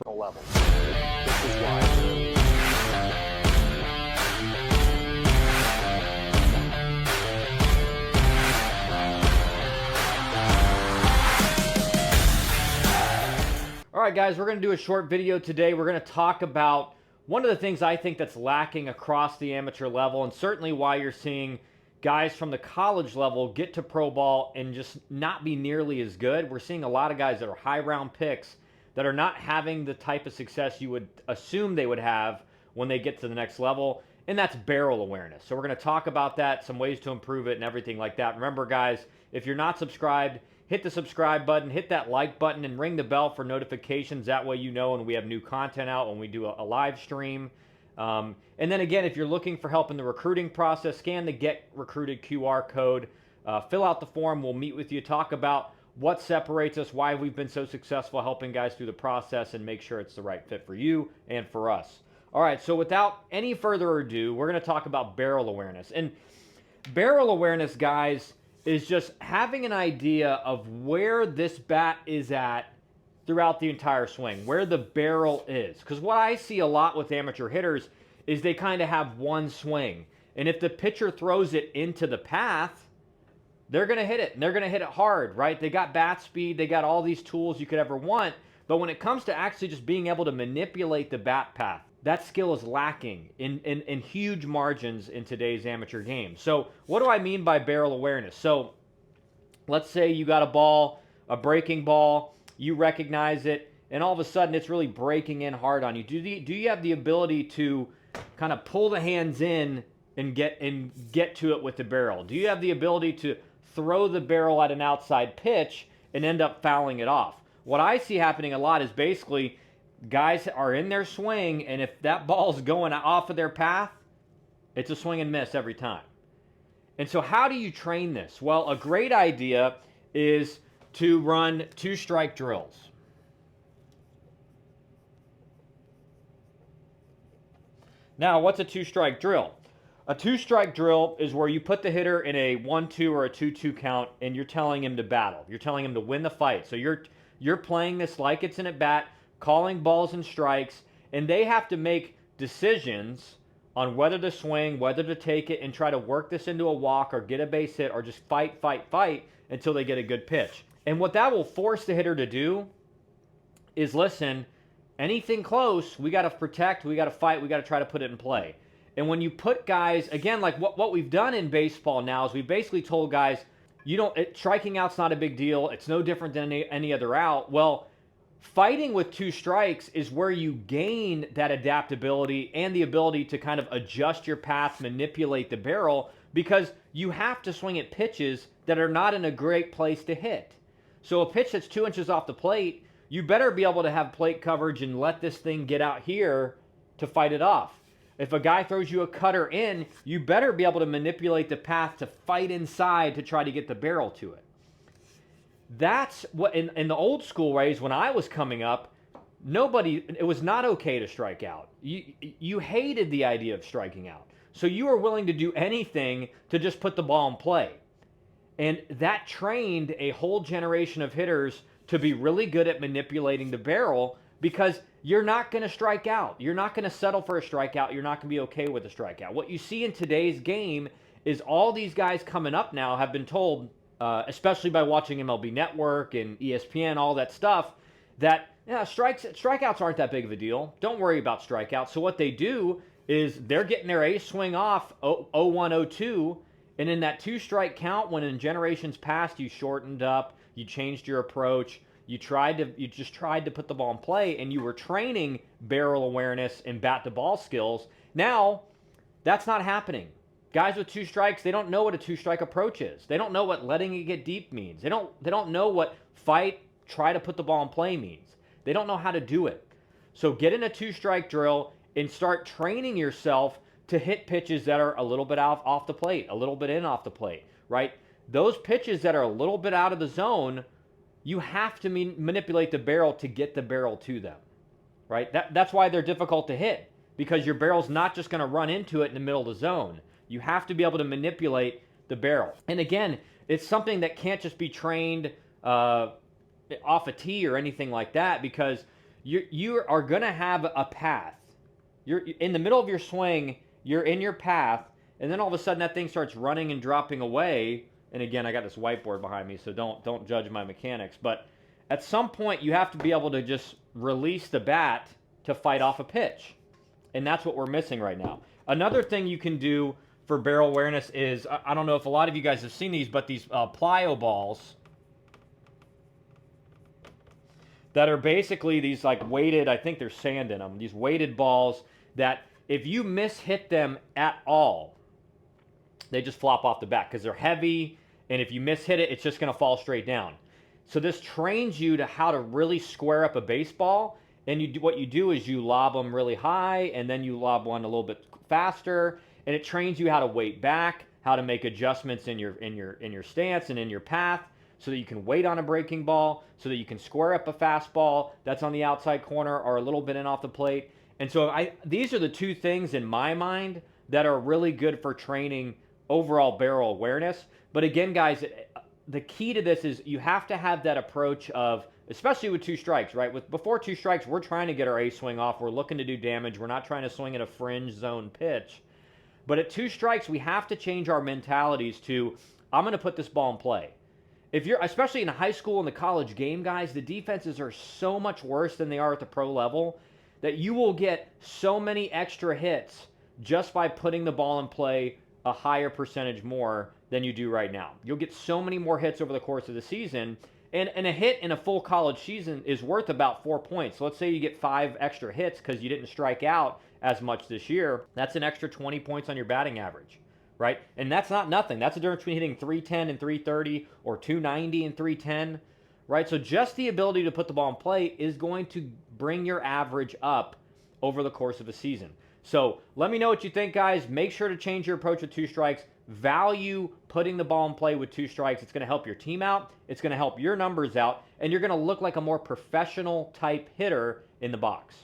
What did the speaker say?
level. This is why. All right, guys, we're going to do a short video today. We're going to talk about one of the things I think that's lacking across the amateur level, and certainly why you're seeing guys from the college level get to pro ball and just not be nearly as good. We're seeing a lot of guys that are high round picks that are not having the type of success you would assume they would have when they get to the next level, and that's barrel awareness. So we're going to talk about that, some ways to improve it and everything like that. Remember, guys, if you're not subscribed, hit the subscribe button, hit that like button, and ring the bell for notifications. That way you know when we have new content out, when we do a live stream. And then again, if you're looking for help in the recruiting process, scan the Get Recruited QR code, fill out the form. We'll meet with you, talk about what separates us, why we've been so successful helping guys through the process, and make sure it's the right fit for you and for us. All right, so without any further ado, we're going to talk about barrel awareness. And barrel awareness, guys, is just having an idea of where this bat is at throughout the entire swing, where the barrel is. Because what I see a lot with amateur hitters is they kind of have one swing. And if the pitcher throws it into the path, they're going to hit it, and they're going to hit it hard, right? They got bat speed, they got all these tools you could ever want, but when it comes to actually just being able to manipulate the bat path, that skill is lacking in huge margins in today's amateur game. So what do I mean by barrel awareness? So let's say you got a ball, a breaking ball, you recognize it, and all of a sudden it's really breaking in hard on you. Do you have the ability to kind of pull the hands in and get to it with the barrel? Do you have the ability to throw the barrel at an outside pitch and end up fouling it off? What I see happening a lot is basically guys are in their swing, and if that ball's going off of their path, it's a swing and miss every time. And so how do you train this? Well, a great idea is to run 2-strike drills. Now, what's a 2-strike drill? A 2-strike drill is where you put the hitter in a 1-2 or a 2-2 count, and you're telling him to battle. You're telling him to win the fight. So you're playing this like it's an at-bat, calling balls and strikes, and they have to make decisions on whether to swing, whether to take it, and try to work this into a walk or get a base hit or just fight until they get a good pitch. And what that will force the hitter to do is, listen, anything close, we got to protect, we got to fight, we got to try to put it in play. And when you put guys, again, like what we've done in baseball now is we basically told guys, striking out's not a big deal. It's no different than any other out. Well, fighting with 2 strikes is where you gain that adaptability and the ability to kind of adjust your path, manipulate the barrel, because you have to swing at pitches that are not in a great place to hit. So a pitch that's 2 inches off the plate, you better be able to have plate coverage and let this thing get out here to fight it off. If a guy throws you a cutter in, you better be able to manipulate the path to fight inside to try to get the barrel to it. That's what, in the old school ways, when I was coming up, it was not okay to strike out. You hated the idea of striking out. So you were willing to do anything to just put the ball in play. And that trained a whole generation of hitters to be really good at manipulating the barrel, because you're not going to strike out. You're not going to settle for a strikeout. You're not going to be okay with a strikeout. What you see in today's game is all these guys coming up now have been told, especially by watching MLB Network and ESPN, all that stuff, that strikeouts aren't that big of a deal. Don't worry about strikeouts. So what they do is they're getting their ace swing off 0-1, 0-2, and in that 2-strike count, when in generations past you shortened up, you changed your approach, you just tried to put the ball in play, and you were training barrel awareness and bat-to-ball skills. Now, that's not happening. Guys with 2 strikes, they don't know what a 2-strike approach is. They don't know what letting it get deep means. They don't know what fight, try to put the ball in play means. They don't know how to do it. So get in a 2-strike drill and start training yourself to hit pitches that are a little bit off the plate, a little bit in off the plate, right? Those pitches that are a little bit out of the zone, you have to manipulate the barrel to get the barrel to them, right? That's why they're difficult to hit, because your barrel's not just going to run into it in the middle of the zone. You have to be able to manipulate the barrel. And again, it's something that can't just be trained off a tee or anything like that, because you are going to have a path. You're in the middle of your swing, you're in your path, and then all of a sudden that thing starts running and dropping away. And again, I got this whiteboard behind me, so don't judge my mechanics. But at some point, you have to be able to just release the bat to fight off a pitch, and that's what we're missing right now. Another thing you can do for barrel awareness is, I don't know if a lot of you guys have seen these, but these Plyo balls that are basically these like weighted, I think there's sand in them, these weighted balls that if you miss-hit them at all, they just flop off the bat because they're heavy, and if you miss-hit it, it's just going to fall straight down. So this trains you to how to really square up a baseball, and what you do is you lob them really high, and then you lob one a little bit faster, and it trains you how to weight back, how to make adjustments in your stance and in your path, so that you can wait on a breaking ball, so that you can square up a fastball that's on the outside corner or a little bit in off the plate. And so these are the two things in my mind that are really good for training overall barrel awareness. But again, guys, the key to this is you have to have that approach of, especially with 2 strikes, right? Before 2 strikes, we're trying to get our A swing off. We're looking to do damage. We're not trying to swing at a fringe zone pitch. But at 2 strikes, we have to change our mentalities to, I'm going to put this ball in play. If you're, especially in high school and the college game, guys, the defenses are so much worse than they are at the pro level that you will get so many extra hits just by putting the ball in play a higher percentage more than you do right now. You'll get so many more hits over the course of the season, and a hit in a full college season is worth about 4 points. So let's say you get 5 extra hits because you didn't strike out as much this year. That's an extra 20 points on your batting average, right? And that's not nothing. That's the difference between hitting 310 and 330 or 290 and 310, right? So just the ability to put the ball in play is going to bring your average up over the course of a season. So let me know what you think, guys. Make sure to change your approach with 2 strikes. Value putting the ball in play with 2 strikes. It's going to help your team out. It's going to help your numbers out. And you're going to look like a more professional type hitter in the box.